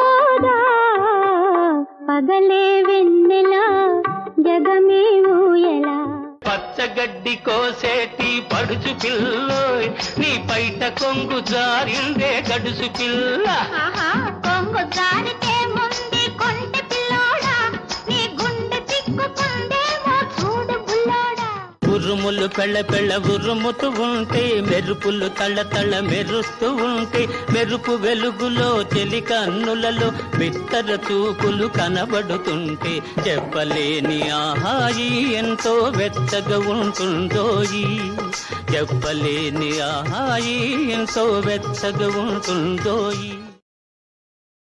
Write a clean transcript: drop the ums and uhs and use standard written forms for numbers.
యశోదా పగలే వెన్నెలా జగమే ఊయలా పచ్చగడ్డి కోసేటి పడుచు పిల్లోయ్ నీ పైట కొంగు జారిందే గడుసు పిల్ల కొంగు జారితే ముందే కొంటె పిల్లోడా నీ గుండె చిక్కుకుందేమో చూడు బుల్లోడా ఉరుములు పెళ్ళ పెళ్ళ ఉరుముతూ ఉంటే మెరుపులు తళ్ళ తళ్ళ మెరుస్తూ ఉంటే మెరుపు వెలుగులో చెలి కన్నులలో బిత్తర చూపులు కనబడుతుంటే చెప్పలేని ఆహాయి ఎంతో వెచ్చగా ఉంటుందోయి చెప్పలేని ఆహాయి ఎంతో వెచ్చగా ఉంటుందోయి